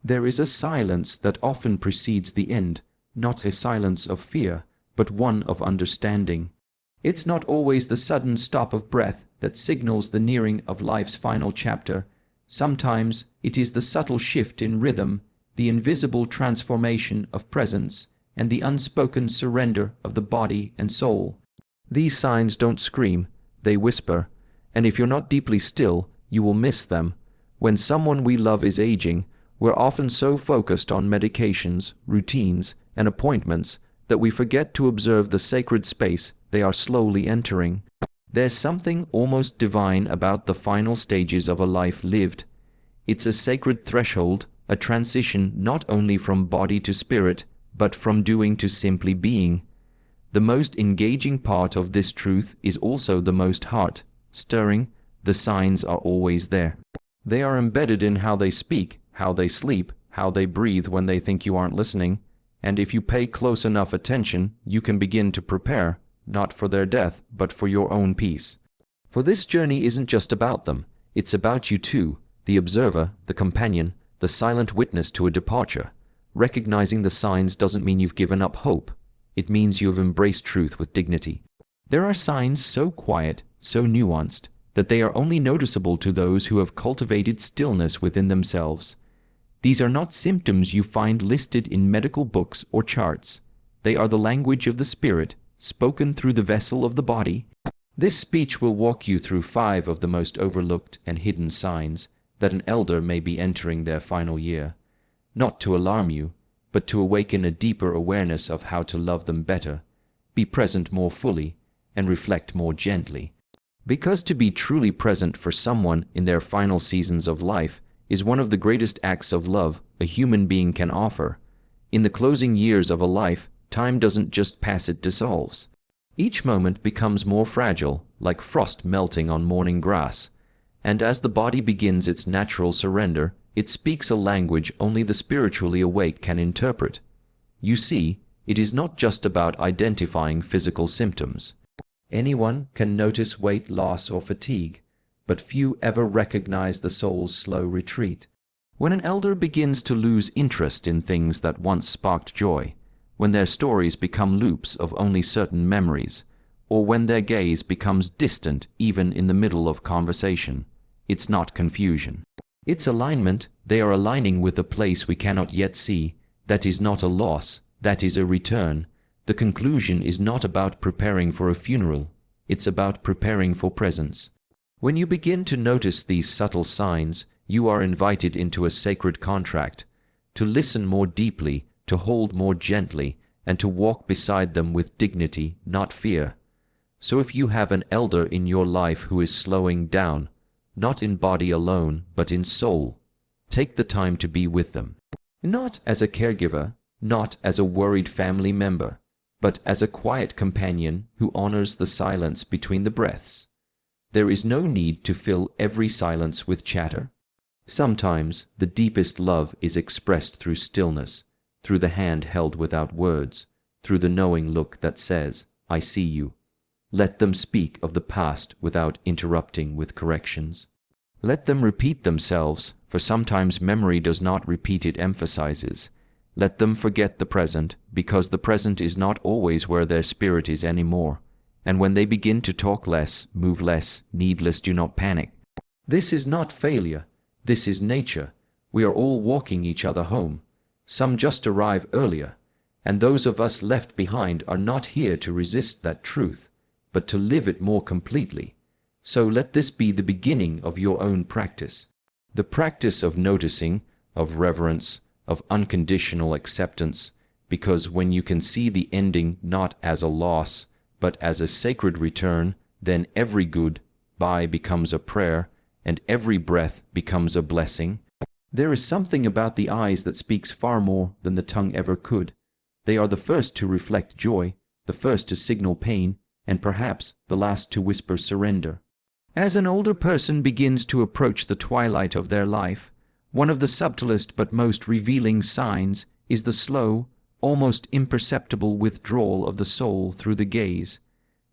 There is a silence that often precedes the end, not a silence of fear, but one of understanding. It's not always the sudden stop of breath that signals the nearing of life's final chapter. Sometimes it is the subtle shift in rhythm, the invisible transformation of presence, and the unspoken surrender of the body and soul. These signs don't scream, they whisper, and if you're not deeply still, you will miss them. When someone we love is aging, we're often so focused on medications, routines, and appointments that we forget to observe the sacred space they are slowly entering. There's something almost divine about the final stages of a life lived. It's a sacred threshold, a transition not only from body to spirit, but from doing to simply being. The most engaging part of this truth is also the most heart-stirring. The signs are always there. They are embedded in how they speak, how they sleep, how they breathe when they think you aren't listening, and if you pay close enough attention, you can begin to prepare, not for their death, but for your own peace. For this journey isn't just about them, it's about you too, the observer, the companion, the silent witness to a departure. Recognizing the signs doesn't mean you've given up hope. It means you have embraced truth with dignity. There are signs so quiet, so nuanced, that they are only noticeable to those who have cultivated stillness within themselves. These are not symptoms you find listed in medical books or charts. They are the language of the spirit, spoken through the vessel of the body. This speech will walk you through 5 of the most overlooked and hidden signs that an elder may be entering their final year, not to alarm you, but to awaken a deeper awareness of how to love them better, be present more fully, and reflect more gently. Because to be truly present for someone in their final seasons of life is one of the greatest acts of love a human being can offer. In the closing years of a life, time doesn't just pass, it dissolves. Each moment becomes more fragile, like frost melting on morning grass, and as the body begins its natural surrender, it speaks a language only the spiritually awake can interpret. You see, it is not just about identifying physical symptoms. Anyone can notice weight loss or fatigue, but few ever recognize the soul's slow retreat. When an elder begins to lose interest in things that once sparked joy, when their stories become loops of only certain memories, or when their gaze becomes distant even in the middle of conversation, it's not confusion. It's alignment. They are aligning with a place we cannot yet see. That is not a loss, that is a return. The conclusion is not about preparing for a funeral, it's about preparing for presence. When you begin to notice these subtle signs, you are invited into a sacred contract, to listen more deeply, to hold more gently, and to walk beside them with dignity, not fear. So if you have an elder in your life who is slowing down, not in body alone, but in soul, take the time to be with them. Not as a caregiver, not as a worried family member, but as a quiet companion who honors the silence between the breaths. There is no need to fill every silence with chatter. Sometimes the deepest love is expressed through stillness, through the hand held without words, through the knowing look that says, "I see you." Let them speak of the past without interrupting with corrections. Let them repeat themselves, for sometimes memory does not repeat, it emphasizes. Let them forget the present, because the present is not always where their spirit is anymore. And when they begin to talk less, move less, need less, do not panic. This is not failure. This is nature. We are all walking each other home. Some just arrive earlier, and those of us left behind are not here to resist that truth, but to live it more completely. So let this be the beginning of your own practice. The practice of noticing, of reverence, of unconditional acceptance, because when you can see the ending not as a loss, but as a sacred return, then every goodbye becomes a prayer, and every breath becomes a blessing. There is something about the eyes that speaks far more than the tongue ever could. They are the first to reflect joy, the first to signal pain, and perhaps the last to whisper surrender. As an older person begins to approach the twilight of their life, one of the subtlest but most revealing signs is the slow, almost imperceptible withdrawal of the soul through the gaze.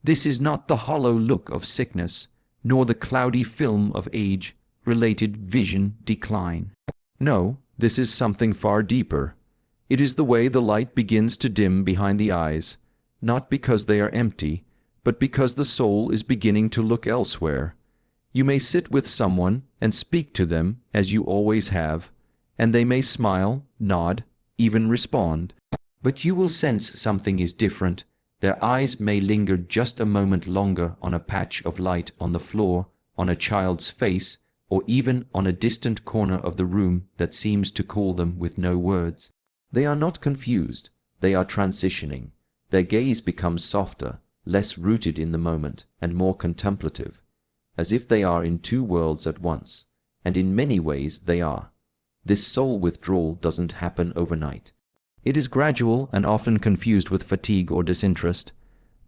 This is not the hollow look of sickness, nor the cloudy film of age-related vision decline. No, This is something far deeper. It is the way the light begins to dim behind the eyes, not because they are empty, but because the soul is beginning to look elsewhere. You may sit with someone and speak to them as you always have, and they may smile, nod, even respond. But you will sense something is different. Their eyes may linger just a moment longer on a patch of light on the floor, on a child's face, or even on a distant corner of the room that seems to call them with no words. They are not confused, they are transitioning. Their gaze becomes softer, less rooted in the moment, and more contemplative, as if they are in two worlds at once, and in many ways they are. This soul withdrawal doesn't happen overnight. It is gradual and often confused with fatigue or disinterest,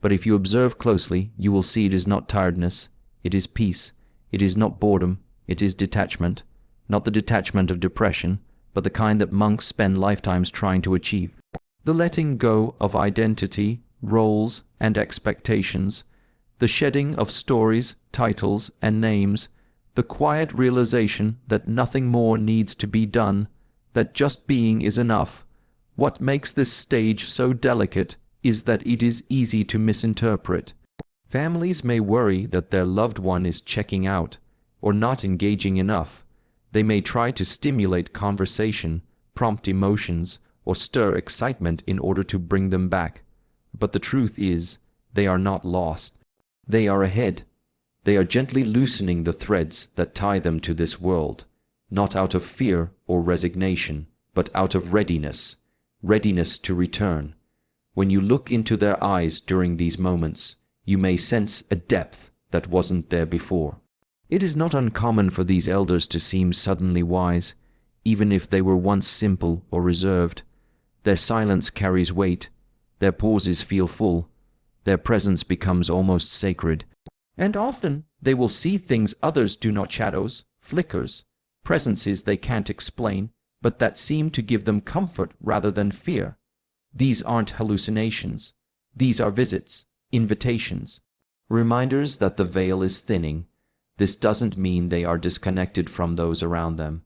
but if you observe closely, you will see it is not tiredness, it is peace, it is not boredom, it is detachment, not the detachment of depression, but the kind that monks spend lifetimes trying to achieve. The letting go of identity, roles, and expectations, the shedding of stories, titles, and names, the quiet realization that nothing more needs to be done, that just being is enough. What makes this stage so delicate is that it is easy to misinterpret. Families may worry that their loved one is checking out or not engaging enough. They may try to stimulate conversation, prompt emotions, or stir excitement in order to bring them back. But the truth is, they are not lost. They are ahead. They are gently loosening the threads that tie them to this world, not out of fear or resignation, but out of readiness to return. When you look into their eyes during these moments, you may sense a depth that wasn't there before. It is not uncommon for these elders to seem suddenly wise, even if they were once simple or reserved. Their silence carries weight, their pauses feel full, their presence becomes almost sacred. And often they will see things others do not, shadows, flickers, presences they can't explain, but that seem to give them comfort rather than fear. These aren't hallucinations. These are visits, invitations, reminders that the veil is thinning. This doesn't mean they are disconnected from those around them.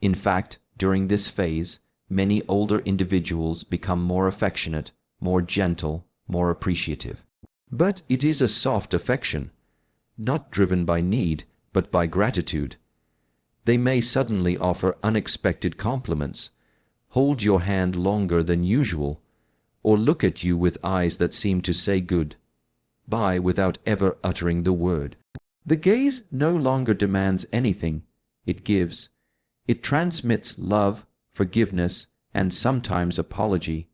In fact, during this phase, many older individuals become more affectionate, more gentle, more appreciative. But it is a soft affection, not driven by need, but by gratitude. They may suddenly offer unexpected compliments, hold your hand longer than usual, or look at you with eyes that seem to say goodbye without ever uttering the word. The gaze no longer demands anything, it gives. It transmits love, forgiveness, and sometimes apology,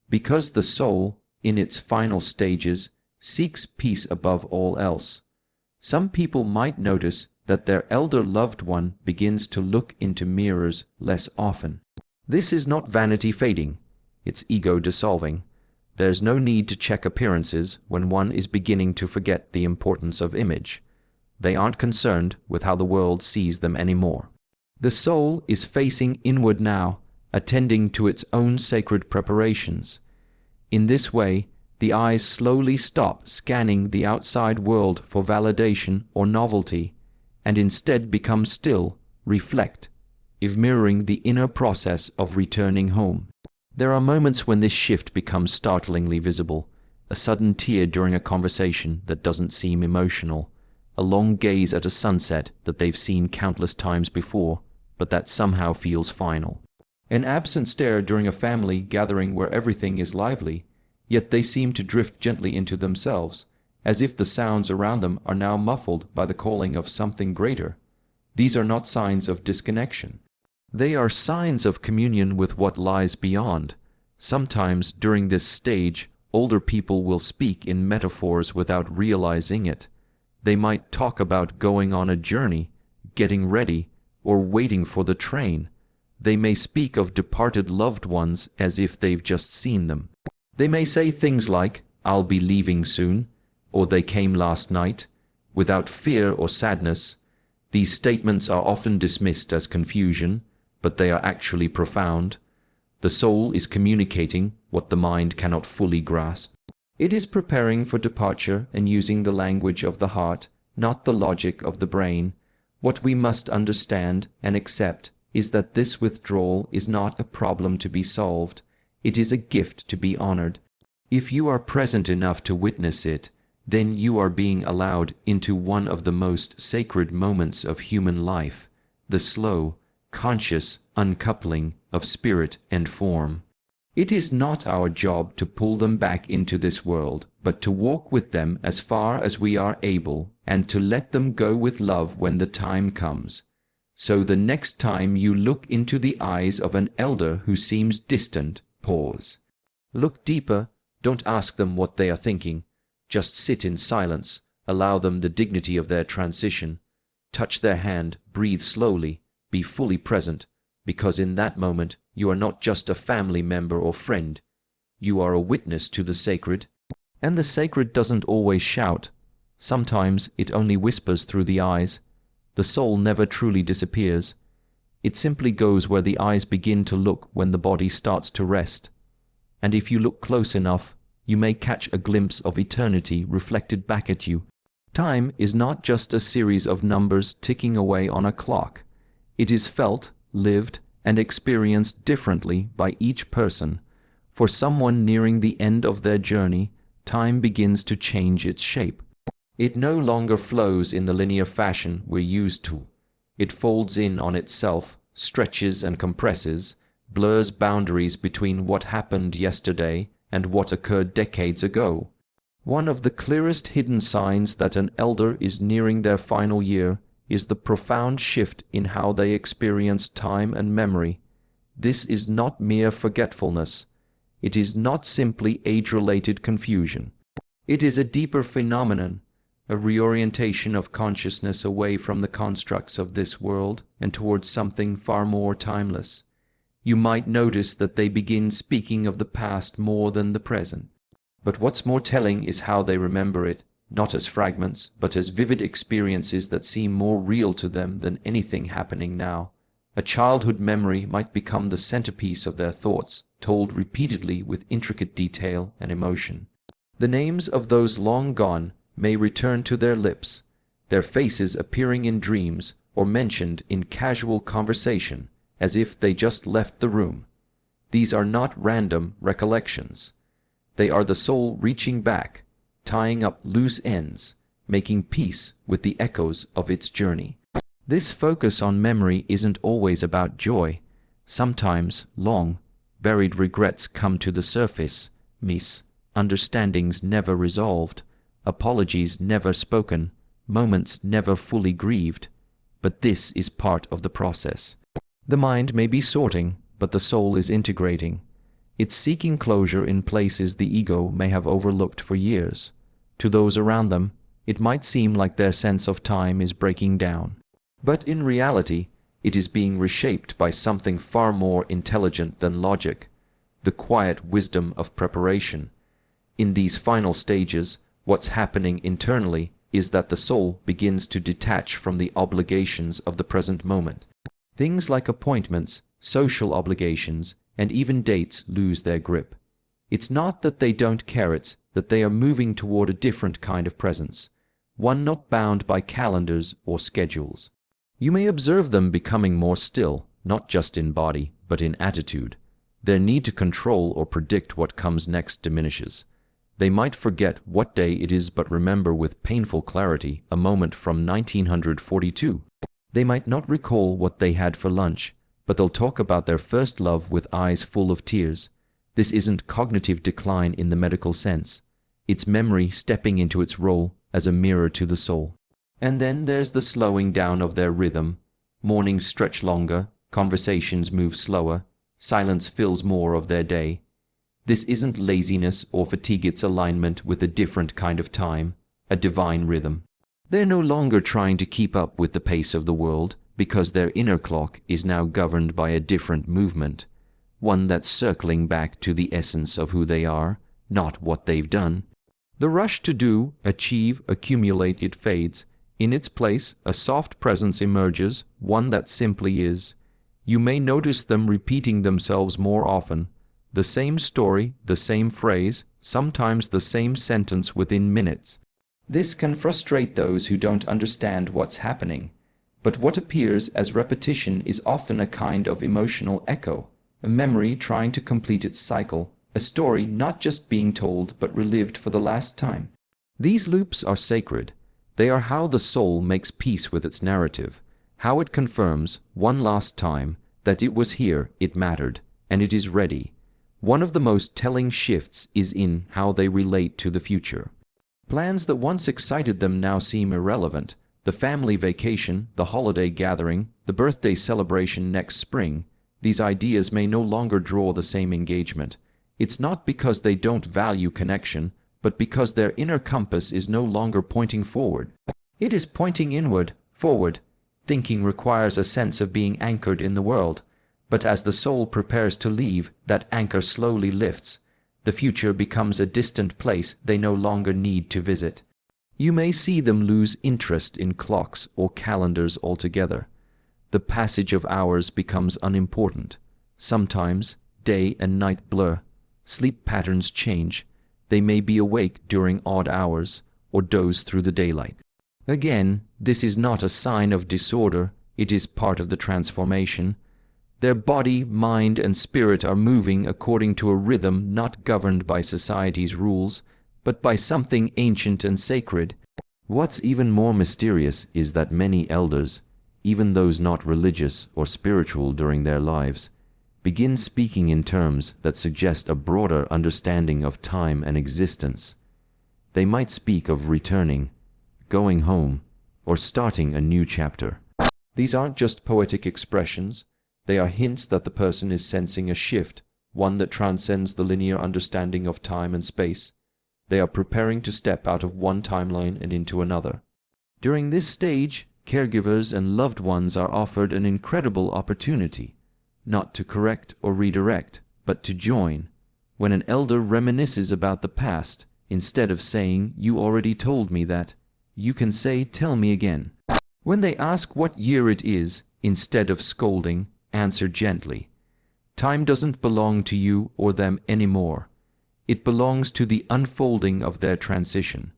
because the soul, in its final stages, seeks peace above all else. Some people might notice that their elder loved one begins to look into mirrors less often. This is not vanity fading, it's ego dissolving. There's no need to check appearances when one is beginning to forget the importance of image. They aren't concerned with how the world sees them anymore. The soul is facing inward now, attending to its own sacred preparations. In this way, the eyes slowly stop scanning the outside world for validation or novelty, and instead become still, reflect, if mirroring the inner process of returning home. There are moments when this shift becomes startlingly visible, a sudden tear during a conversation that doesn't seem emotional, a long gaze at a sunset that they've seen countless times before, but that somehow feels final. An absent stare during a family gathering where everything is lively, yet they seem to drift gently into themselves, as if the sounds around them are now muffled by the calling of something greater. These are not signs of disconnection. They are signs of communion with what lies beyond. Sometimes during this stage, older people will speak in metaphors without realizing it. They might talk about going on a journey, getting ready, or waiting for the train. They may speak of departed loved ones as if they've just seen them. They may say things like, "I'll be leaving soon," or "they came last night," without fear or sadness. These statements are often dismissed as confusion, but they are actually profound. The soul is communicating what the mind cannot fully grasp. It is preparing for departure and using the language of the heart, not the logic of the brain. What we must understand and accept is that this withdrawal is not a problem to be solved, it is a gift to be honored. If you are present enough to witness it, then you are being allowed into one of the most sacred moments of human life, the slow, conscious uncoupling of spirit and form. It is not our job to pull them back into this world, but to walk with them as far as we are able, and to let them go with love when the time comes. So the next time you look into the eyes of an elder who seems distant, pause. Look deeper, don't ask them what they are thinking. Just sit in silence, allow them the dignity of their transition. Touch their hand, breathe slowly, be fully present, because in that moment you are not just a family member or friend. You are a witness to the sacred. And the sacred doesn't always shout. Sometimes it only whispers through the eyes. The soul never truly disappears. It simply goes where the eyes begin to look when the body starts to rest. And if you look close enough, you may catch a glimpse of eternity reflected back at you. Time is not just a series of numbers ticking away on a clock. It is felt, lived, and experienced differently by each person. For someone nearing the end of their journey, time begins to change its shape. It no longer flows in the linear fashion we're used to. It folds in on itself, stretches and compresses, blurs boundaries between what happened yesterday and what occurred decades ago. One of the clearest hidden signs that an elder is nearing their final year is the profound shift in how they experience time and memory. This is not mere forgetfulness. It is not simply age-related confusion. It is a deeper phenomenon, a reorientation of consciousness away from the constructs of this world and towards something far more timeless. You might notice that they begin speaking of the past more than the present. But what's more telling is how they remember it, not as fragments, but as vivid experiences that seem more real to them than anything happening now. A childhood memory might become the centerpiece of their thoughts, told repeatedly with intricate detail and emotion. The names of those long gone may return to their lips, their faces appearing in dreams or mentioned in casual conversation, as if they just left the room. These are not random recollections. They are the soul reaching back, tying up loose ends, making peace with the echoes of its journey. This focus on memory isn't always about joy. Sometimes long, buried regrets come to the surface, misunderstandings never resolved, apologies never spoken, moments never fully grieved. But this is part of the process. The mind may be sorting, but the soul is integrating. It's seeking closure in places the ego may have overlooked for years. To those around them, it might seem like their sense of time is breaking down. But in reality, it is being reshaped by something far more intelligent than logic, the quiet wisdom of preparation. In these final stages, what's happening internally is that the soul begins to detach from the obligations of the present moment. Things like appointments, social obligations, and even dates lose their grip. It's not that they don't care, it's that they are moving toward a different kind of presence, one not bound by calendars or schedules. You may observe them becoming more still, not just in body, but in attitude. Their need to control or predict what comes next diminishes. They might forget what day it is but remember with painful clarity a moment from 1942. They might not recall what they had for lunch, but they'll talk about their first love with eyes full of tears. This isn't cognitive decline in the medical sense. It's memory stepping into its role as a mirror to the soul. And then there's the slowing down of their rhythm. Mornings stretch longer, conversations move slower, silence fills more of their day. This isn't laziness or fatigue, it's alignment with a different kind of time, a divine rhythm. They're no longer trying to keep up with the pace of the world, because their inner clock is now governed by a different movement, one that's circling back to the essence of who they are, not what they've done. The rush to do, achieve, accumulate, it fades. In its place, a soft presence emerges, one that simply is. You may notice them repeating themselves more often. The same story, the same phrase, sometimes the same sentence within minutes. This can frustrate those who don't understand what's happening. But what appears as repetition is often a kind of emotional echo, a memory trying to complete its cycle, a story not just being told but relived for the last time. These loops are sacred. They are how the soul makes peace with its narrative, how it confirms, one last time, that it was here, it mattered, and it is ready. One of the most telling shifts is in how they relate to the future. Plans that once excited them now seem irrelevant. The family vacation, the holiday gathering, the birthday celebration next spring, these ideas may no longer draw the same engagement. It's not because they don't value connection, but because their inner compass is no longer pointing forward. It is pointing inward, forward. Thinking requires a sense of being anchored in the world, but as the soul prepares to leave, that anchor slowly lifts. The future becomes a distant place they no longer need to visit. You may see them lose interest in clocks or calendars altogether. The passage of hours becomes unimportant. Sometimes day and night blur. Sleep patterns change. They may be awake during odd hours or doze through the daylight. Again, this is not a sign of disorder, it is part of the transformation. Their body, mind, and spirit are moving according to a rhythm not governed by society's rules, but by something ancient and sacred. What's even more mysterious is that many elders, even those not religious or spiritual during their lives, begin speaking in terms that suggest a broader understanding of time and existence. They might speak of returning, going home, or starting a new chapter. These aren't just poetic expressions, they are hints that the person is sensing a shift, one that transcends the linear understanding of time and space. They are preparing to step out of one timeline and into another. During this stage, caregivers and loved ones are offered an incredible opportunity, not to correct or redirect, but to join. When an elder reminisces about the past, instead of saying, "You already told me that," you can say, "Tell me again." When they ask what year it is, instead of scolding, answer gently. Time doesn't belong to you or them anymore. It belongs to the unfolding of their transition.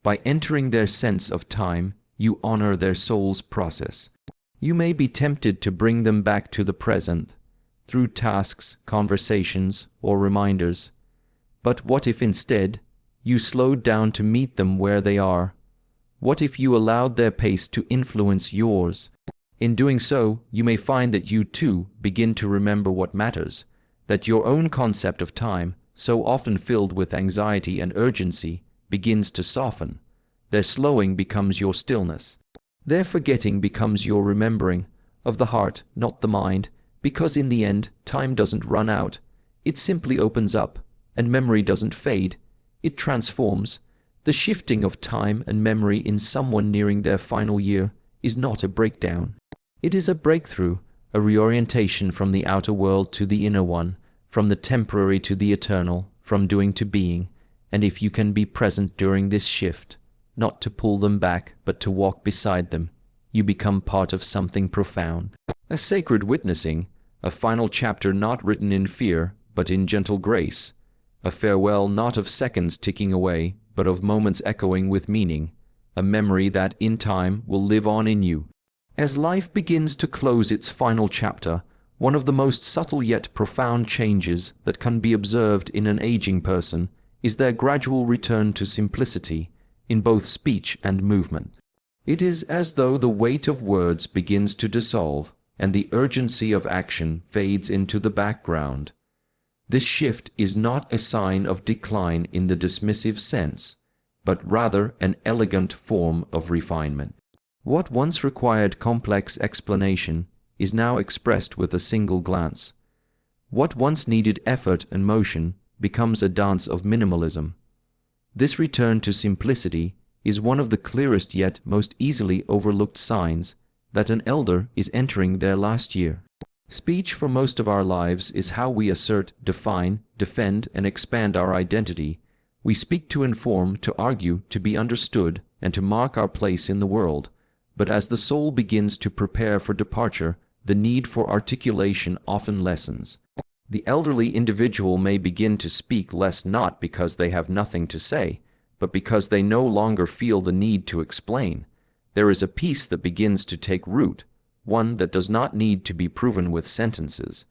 By entering their sense of time, you honor their soul's process. You may be tempted to bring them back to the present, through tasks, conversations, or reminders. But what if instead, you slowed down to meet them where they are? What if you allowed their pace to influence yours? In doing so, you may find that you too begin to remember what matters, that your own concept of time, so often filled with anxiety and urgency, begins to soften. Their slowing becomes your stillness. Their forgetting becomes your remembering, of the heart, not the mind, because in the end, time doesn't run out. It simply opens up, and memory doesn't fade. It transforms. The shifting of time and memory in someone nearing their final year is not a breakdown. It is a breakthrough, a reorientation from the outer world to the inner one, from the temporary to the eternal, from doing to being. And if you can be present during this shift, not to pull them back, but to walk beside them, you become part of something profound. A sacred witnessing, a final chapter not written in fear, but in gentle grace. A farewell not of seconds ticking away, but of moments echoing with meaning. A memory that, in time, will live on in you. As life begins to close its final chapter, one of the most subtle yet profound changes that can be observed in an aging person is their gradual return to simplicity, in both speech and movement. It is as though the weight of words begins to dissolve, and the urgency of action fades into the background. This shift is not a sign of decline in the dismissive sense, but rather an elegant form of refinement. What once required complex explanation is now expressed with a single glance. What once needed effort and motion becomes a dance of minimalism. This return to simplicity is one of the clearest yet most easily overlooked signs that an elder is entering their last year. Speech for most of our lives is how we assert, define, defend, and expand our identity. We speak to inform, to argue, to be understood, and to mark our place in the world. But as the soul begins to prepare for departure, the need for articulation often lessens. The elderly individual may begin to speak less not because they have nothing to say, but because they no longer feel the need to explain. There is a peace that begins to take root, one that does not need to be proven with sentences.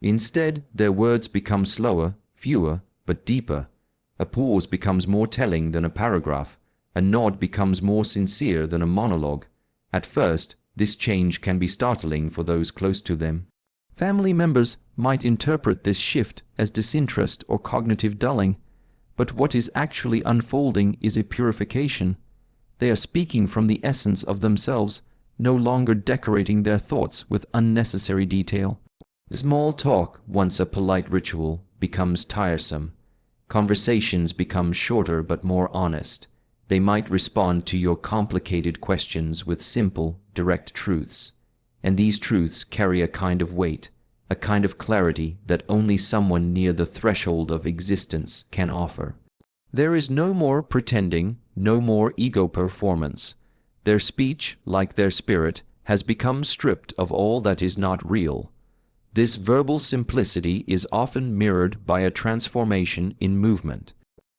Instead, their words become slower, fewer, but deeper. A pause becomes more telling than a paragraph. A nod becomes more sincere than a monologue. At first, this change can be startling for those close to them. Family members might interpret this shift as disinterest or cognitive dulling, but what is actually unfolding is a purification. They are speaking from the essence of themselves, no longer decorating their thoughts with unnecessary detail. Small talk, once a polite ritual, becomes tiresome. Conversations become shorter but more honest. They might respond to your complicated questions with simple, direct truths. And these truths carry a kind of weight, a kind of clarity that only someone near the threshold of existence can offer. There is no more pretending, no more ego performance. Their speech, like their spirit, has become stripped of all that is not real. This verbal simplicity is often mirrored by a transformation in movement.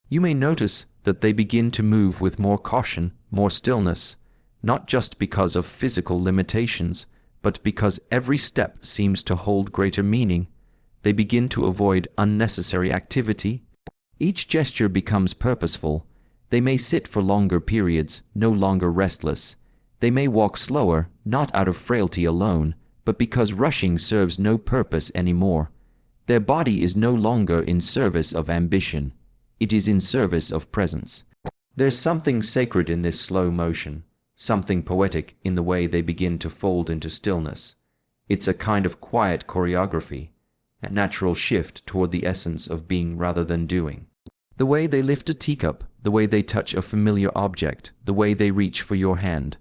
You may notice that they begin to move with more caution, more stillness, not just because of physical limitations, but because every step seems to hold greater meaning. They begin to avoid unnecessary activity. Each gesture becomes purposeful. They may sit for longer periods, no longer restless. They may walk slower, not out of frailty alone, but because rushing serves no purpose anymore. Their body is no longer in service of ambition. It is in service of presence. There's something sacred in this slow motion, something poetic in the way they begin to fold into stillness. It's a kind of quiet choreography, a natural shift toward the essence of being rather than doing. The way they lift a teacup, the way they touch a familiar object, the way they reach for your hand,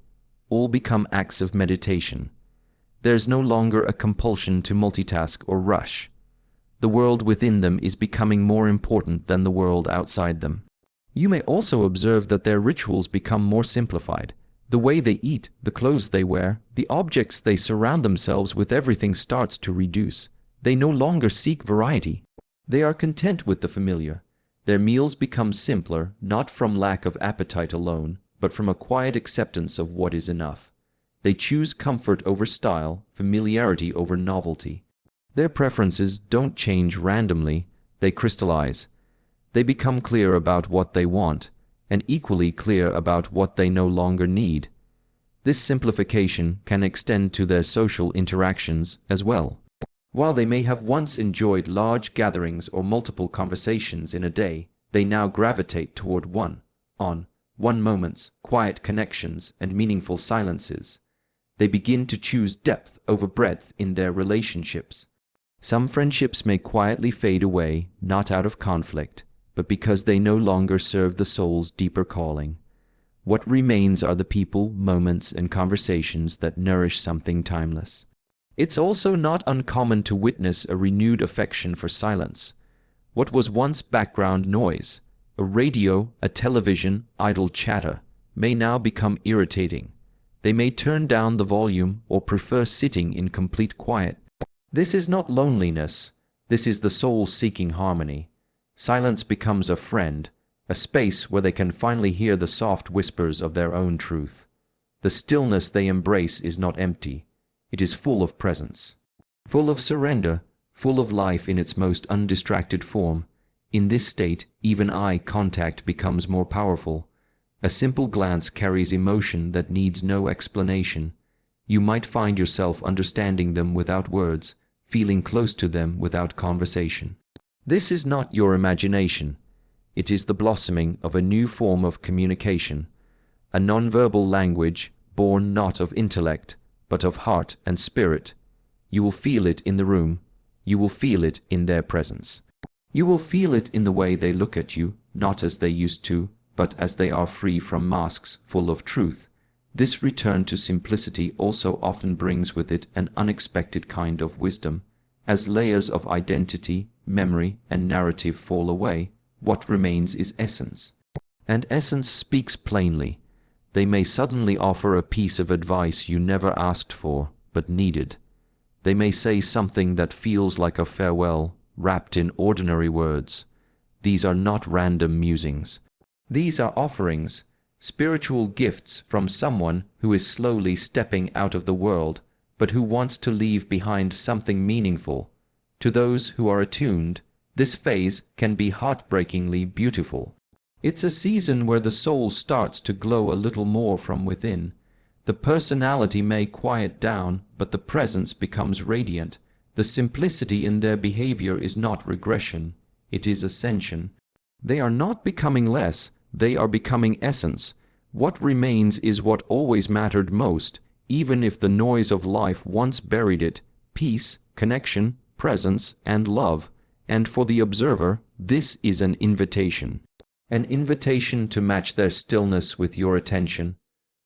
all become acts of meditation. There's no longer a compulsion to multitask or rush. The world within them is becoming more important than the world outside them. You may also observe that their rituals become more simplified. The way they eat, the clothes they wear, the objects they surround themselves with, everything starts to reduce. They no longer seek variety. They are content with the familiar. Their meals become simpler, not from lack of appetite alone, but from a quiet acceptance of what is enough. They choose comfort over style, familiarity over novelty. Their preferences don't change randomly, they crystallize. They become clear about what they want, and equally clear about what they no longer need. This simplification can extend to their social interactions as well. While they may have once enjoyed large gatherings or multiple conversations in a day, they now gravitate toward one-on-one moments, quiet connections, and meaningful silences. They begin to choose depth over breadth in their relationships. Some friendships may quietly fade away, not out of conflict, but because they no longer serve the soul's deeper calling. What remains are the people, moments, and conversations that nourish something timeless. It's also not uncommon to witness a renewed affection for silence. What was once background noise, a radio, a television, idle chatter, may now become irritating. They may turn down the volume or prefer sitting in complete quiet. This is not loneliness. This is the soul seeking harmony. Silence becomes a friend, a space where they can finally hear the soft whispers of their own truth. The stillness they embrace is not empty. It is full of presence, full of surrender, full of life in its most undistracted form. In this state, even eye contact becomes more powerful. A simple glance carries emotion that needs no explanation. You might find yourself understanding them without words, feeling close to them without conversation. This is not your imagination. It is the blossoming of a new form of communication, a nonverbal language born not of intellect, but of heart and spirit. You will feel it in the room. You will feel it in their presence. You will feel it in the way they look at you, not as they used to, but as they are free from masks, full of truth. This return to simplicity also often brings with it an unexpected kind of wisdom. As layers of identity, memory, and narrative fall away, what remains is essence. And essence speaks plainly. They may suddenly offer a piece of advice you never asked for, but needed. They may say something that feels like a farewell, wrapped in ordinary words. These are not random musings. These are offerings, spiritual gifts from someone who is slowly stepping out of the world, but who wants to leave behind something meaningful. To those who are attuned, this phase can be heartbreakingly beautiful. It's a season where the soul starts to glow a little more from within. The personality may quiet down, but the presence becomes radiant. The simplicity in their behavior is not regression, it is ascension. They are not becoming less, they are becoming essence. What remains is what always mattered most, even if the noise of life once buried it: peace, connection, presence, and love. And for the observer, this is an invitation. An invitation to match their stillness with your attention,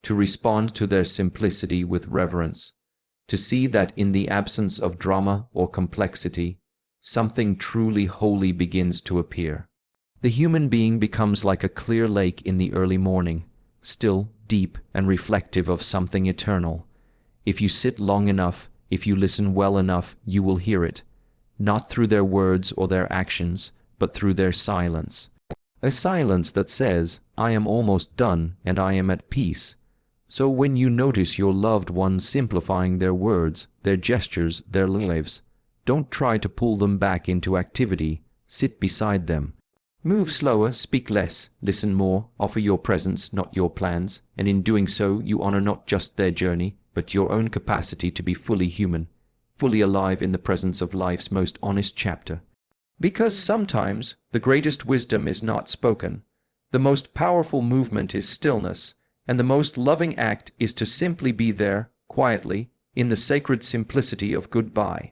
to respond to their simplicity with reverence, to see that in the absence of drama or complexity, something truly holy begins to appear. The human being becomes like a clear lake in the early morning, still, deep, and reflective of something eternal. If you sit long enough, if you listen well enough, you will hear it, not through their words or their actions, but through their silence. A silence that says, "I am almost done and I am at peace." So when you notice your loved ones simplifying their words, their gestures, their lives, don't try to pull them back into activity. Sit beside them. Move slower, speak less, listen more, offer your presence, not your plans, and in doing so you honor not just their journey, but your own capacity to be fully human, fully alive in the presence of life's most honest chapter. Because sometimes the greatest wisdom is not spoken, the most powerful movement is stillness, and the most loving act is to simply be there, quietly, in the sacred simplicity of goodbye.